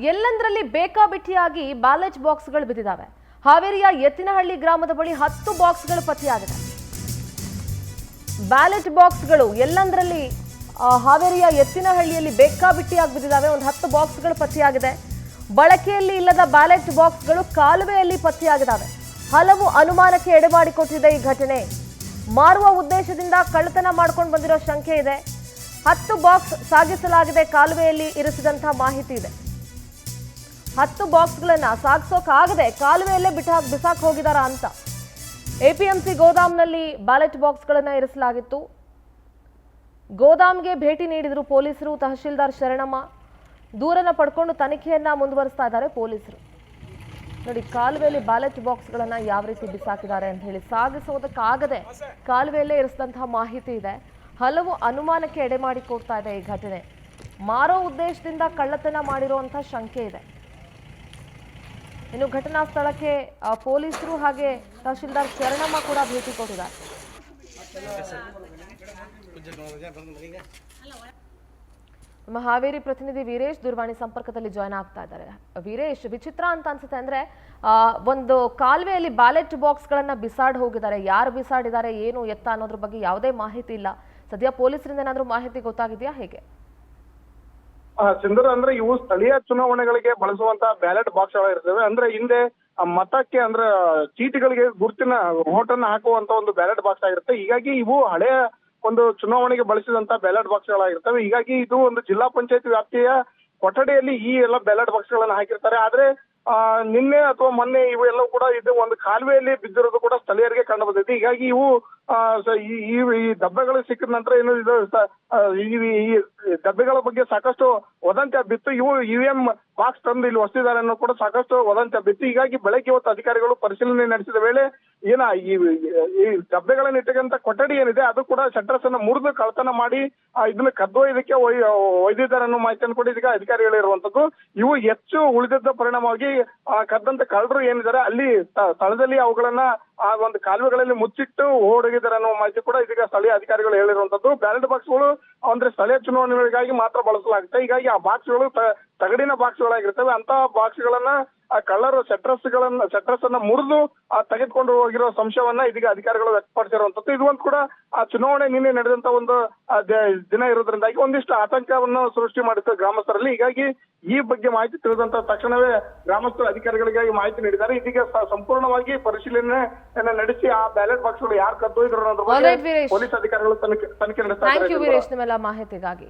ಎಲ್ಲಂದ್ರಲ್ಲಿ ಬೇಕಾಬಿಟ್ಟಿಯಾಗಿ ballot ಬಾಕ್ಸ್ಗಳು ಬಿದ್ದಿದ್ದಾವೆ. ಹಾವೇರಿಯ ಎತ್ತಿನಹಳ್ಳಿ ಗ್ರಾಮದ ಬಳಿ 10 ಬಾಕ್ಸ್ಗಳು ಪತ್ತೆಯಾಗಿದೆ. ಬ್ಯಾಲೆಟ್ ಬಾಕ್ಸ್ಗಳು ಎಲ್ಲಂದ್ರಲ್ಲಿ ಹಾವೇರಿಯ ಎತ್ತಿನಹಳ್ಳಿಯಲ್ಲಿ ಬೇಕಾಬಿಟ್ಟಿಯಾಗಿ ಬಿದ್ದಿದ್ದಾವೆ. ಒಂದು 10 ಬಾಕ್ಸ್ಗಳು ಪತ್ತೆಯಾಗಿದೆ. ಬಳಕೆಯಲ್ಲಿ ಇಲ್ಲದ ಬ್ಯಾಲೆಟ್ ಬಾಕ್ಸ್ಗಳು ಕಾಲುವೆಯಲ್ಲಿ ಪತ್ತೆಯಾಗಿದ್ದಾವೆ. ಹಲವು ಅನುಮಾನಕ್ಕೆ ಎಡೆಮಾಡಿಕೊಟ್ಟಿದೆ ಈ ಘಟನೆ. ಮಾರುವ ಉದ್ದೇಶದಿಂದ ಕಳ್ಳತನ ಮಾಡ್ಕೊಂಡು ಬಂದಿರೋ ಶಂಕೆ ಇದೆ. 10 ಬಾಕ್ಸ್ ಸಾಗಿಸಲಾಗಿದೆ, ಕಾಲುವೆಯಲ್ಲಿ ಇರಿಸಿದಂತಹ ಮಾಹಿತಿ ಇದೆ. 10 ಬಾಕ್ಸ್ಗಳನ್ನ ಸಾಗಿಸೋಕಾಗದೆ ಕಾಲುವೆಯಲ್ಲೇ ಬಿಸಾಕ್ ಹೋಗಿದಾರ ಅಂತ. ಎಪಿಎಂಸಿ ಗೋದಾಮ್ನಲ್ಲಿ ಬ್ಯಾಲೆಟ್ ಬಾಕ್ಸ್ಗಳನ್ನ ಇರಿಸಲಾಗಿತ್ತು. ಗೋದಾಮ್ಗೆ ಭೇಟಿ ನೀಡಿದ್ರು ಪೊಲೀಸರು. ತಹಶೀಲ್ದಾರ್ ಶರಣಮ್ಮ ದೂರನ್ನ ಪಡ್ಕೊಂಡು ತನಿಖೆಯನ್ನ ಮುಂದುವರಿಸ್ತಾ ಇದ್ದಾರೆ ಪೊಲೀಸರು. ನೋಡಿ, ಕಾಲುವೆಯಲ್ಲಿ ಬ್ಯಾಲೆಟ್ ಬಾಕ್ಸ್ಗಳನ್ನ ಯಾವ ರೀತಿ ಬಿಸಾಕಿದ್ದಾರೆ ಅಂತ ಹೇಳಿ ಸಾಗಿಸೋದಕ್ಕಾಗದೆ ಕಾಲುವೆಯಲ್ಲೇ ಇರಿಸಿದಂತಹ ಮಾಹಿತಿ ಇದೆ. ಹಲವು ಅನುಮಾನಕ್ಕೆ ಎಡೆ ಮಾಡಿ ಕೊಡ್ತಾ ಇದೆ ಈ ಘಟನೆ. ಮಾರೋ ಉದ್ದೇಶದಿಂದ ಕಳ್ಳತನ ಮಾಡಿರುವಂತಹ ಶಂಕೆ ಇದೆ. ಇನ್ನು ಘಟನಾ ಸ್ಥಳಕ್ಕೆ ಪೊಲೀಸರು ಹಾಗೆ ತಹಶೀಲ್ದಾರ್ ಶರಣಮ್ಮ ಕೂಡ ಭೇಟಿ ಕೊಟ್ಟಿದ್ದಾರೆ. ನಮ್ಮ ಹಾವೇರಿ ಪ್ರತಿನಿಧಿ ವೀರೇಶ್ ದೂರವಾಣಿ ಸಂಪರ್ಕದಲ್ಲಿ ಜಾಯ್ನ್ ಆಗ್ತಾ ಇದ್ದಾರೆ. ವೀರೇಶ್, ವಿಚಿತ್ರ ಅಂತ ಅನ್ಸುತ್ತೆ. ಅಂದ್ರೆ ಒಂದು ಕಾಲುವೆಯಲ್ಲಿ ಬ್ಯಾಲೆಟ್ ಬಾಕ್ಸ್ ಗಳನ್ನ ಬಿಸಾಡ್ ಹೋಗಿದ್ದಾರೆ. ಯಾರು ಬಿಸಾಡಿದ್ದಾರೆ, ಏನು ಎತ್ತ ಅನ್ನೋದ್ರ ಬಗ್ಗೆ ಯಾವುದೇ ಮಾಹಿತಿ ಇಲ್ಲ. ಸದ್ಯ ಪೊಲೀಸರಿಂದ ಏನಾದ್ರೂ ಮಾಹಿತಿ ಗೊತ್ತಾಗಿದೆಯಾ, ಹೇಗೆ? ಸಿಂಧೂರ, ಅಂದ್ರೆ ಇವು ಸ್ಥಳೀಯ ಚುನಾವಣೆಗಳಿಗೆ ಬಳಸುವಂತಹ ಬ್ಯಾಲೆಟ್ ಬಾಕ್ಸ್ ಇರ್ತವೆ. ಅಂದ್ರೆ ಹಿಂದೆ ಮತಕ್ಕೆ ಅಂದ್ರೆ ಚೀಟಿಗಳಿಗೆ ಗುರುತಿನ ವೋಟನ್ನ ಹಾಕುವಂತ ಒಂದು ಬ್ಯಾಲೆಟ್ ಬಾಕ್ಸ್ ಆಗಿರುತ್ತೆ. ಹೀಗಾಗಿ ಇವು ಹಳೆಯ ಒಂದು ಚುನಾವಣೆಗೆ ಬಳಸಿದಂತ ಬ್ಯಾಲೆಟ್ ಬಾಕ್ಸ್ ಗಳಾಗಿರ್ತವೆ. ಹೀಗಾಗಿ ಇದು ಒಂದು ಜಿಲ್ಲಾ ಪಂಚಾಯತ್ ವ್ಯಾಪ್ತಿಯ ಕೊಠಡಿಯಲ್ಲಿ ಈ ಎಲ್ಲ ಬ್ಯಾಲೆಟ್ ಬಾಕ್ಸ್ ಗಳನ್ನ ಹಾಕಿರ್ತಾರೆ. ಆದ್ರೆ ನಿನ್ನೆ ಅಥವಾ ಮೊನ್ನೆ ಇವು ಎಲ್ಲವೂ ಕೂಡ ಇದು ಒಂದು ಕಾಲುವೆಯಲ್ಲಿ ಬಿದ್ದಿರೋದು ಕೂಡ ಸ್ಥಳೀಯರಿಗೆ ಕಂಡು ಬಂದಿದೆ. ಹೀಗಾಗಿ ಇವು ಈ ಡಬ್ಬೆಗಳು ಸಿಕ್ಕಿದ ನಂತರ ಏನು ಇದು ಈ ಡಬ್ಬೆಗಳ ಬಗ್ಗೆ ಸಾಕಷ್ಟು ವದಂತಿ ಬಿತ್ತು. ಇವು UM ಬಾಕ್ಸ್ ತಂದು ಇಲ್ಲಿ ಹೊಸಿದ್ದಾರೆ ಅನ್ನೋ ಕೂಡ ಸಾಕಷ್ಟು ವದಂತಿ ಬಿತ್ತು. ಹೀಗಾಗಿ ಬೆಳಗ್ಗೆ ಇವತ್ತು ಅಧಿಕಾರಿಗಳು ಪರಿಶೀಲನೆ ನಡೆಸಿದ ವೇಳೆ ಈ ಡಬ್ಬೆಗಳನ್ನು ಇಟ್ಟಂತ ಕೊಠಡಿ ಏನಿದೆ ಅದು ಕೂಡ ಶಟರ್ಸ್ ಅನ್ನ ಮುರಿದು ಕಳ್ಳತನ ಮಾಡಿ ಇದನ್ನ ಕದ್ದೊಯ್ದಕ್ಕೆ ಒಯ್ದಿದ್ದಾರೆ ಅನ್ನೋ ಮಾಹಿತಿಯನ್ನು ಕೂಡ ಇದೀಗ ಅಧಿಕಾರಿಗಳು ಇರುವಂತದ್ದು. ಇವು ಹೆಚ್ಚು ಉಳಿದಿದ್ದ ಪರಿಣಾಮವಾಗಿ ಕದ್ದಂತ ಕಳ್ಳರು ಏನಿದ್ದಾರೆ ಅಲ್ಲಿ ಸ್ಥಳದಲ್ಲಿ ಅವುಗಳನ್ನ ಆ ಒಂದು ಕಾಲುವೆಗಳಲ್ಲಿ ಮುಚ್ಚಿಟ್ಟು ಓಡೋಗಿದ್ದಾರೆ ಅನ್ನೋ ಮಾಹಿತಿ ಕೂಡ ಇದೀಗ ಸ್ಥಳೀಯ ಅಧಿಕಾರಿಗಳು ಹೇಳಿರುವಂತದ್ದು. ಬ್ಯಾಲೆಟ್ ಬಾಕ್ಸ್ಗಳು ಅಂದ್ರೆ ಸ್ಥಳೀಯ ಚುನಾವಣೆಗಳಿಗಾಗಿ ಮಾತ್ರ ಬಳಸಲಾಗುತ್ತೆ. ಹೀಗಾಗಿ ಆ ಬಾಕ್ಸ್ಗಳು ತಗಡಿನ ಬಾಕ್ಸ್ಗಳಾಗಿರ್ತವೆ. ಅಂತ ಬಾಕ್ಸ್ಗಳನ್ನ ಕಳ್ಳರು ಶಟರ್ಸ್ ಅನ್ನ ಮುರಿದು ತೆಗೆದುಕೊಂಡು ಹೋಗಿರೋ ಸಂಶಯವನ್ನ ಇದೀಗ ಅಧಿಕಾರಿಗಳು ವ್ಯಕ್ತಪಡಿಸಿರುವಂತದ್ದು. ಇದು ಒಂದು ಕೂಡ ಆ ಚುನಾವಣೆ ನಿನ್ನೆ ನಡೆದಂತ ಒಂದು ದಿನ ಇರೋದ್ರಿಂದಾಗಿ ಒಂದಿಷ್ಟು ಆತಂಕವನ್ನು ಸೃಷ್ಟಿ ಮಾಡಿತ್ತು ಗ್ರಾಮಸ್ಥರಲ್ಲಿ. ಹೀಗಾಗಿ ಈ ಬಗ್ಗೆ ಮಾಹಿತಿ ತಿಳಿದಂತ ತಕ್ಷಣವೇ ಗ್ರಾಮಸ್ಥರು ಅಧಿಕಾರಿಗಳಿಗಾಗಿ ಮಾಹಿತಿ ನೀಡಿದ್ದಾರೆ. ಇದೀಗ ಸಂಪೂರ್ಣವಾಗಿ ಪರಿಶೀಲನೆ ನಡೆಸಿ ಆ ಬ್ಯಾಲೆಟ್ ಬಾಕ್ಸ್ಗಳು ಯಾರು ಕದ್ದೊಯ್ದ್ರು ಅನ್ನೋದ್ರ ಬಗ್ಗೆ ಪೊಲೀಸ್ ಅಧಿಕಾರಿಗಳು ತನಿಖೆ ನಡೆಸ್ತಾ ಇದ್ದಾರೆ. ಮಾಹಿತಿಗಾಗಿ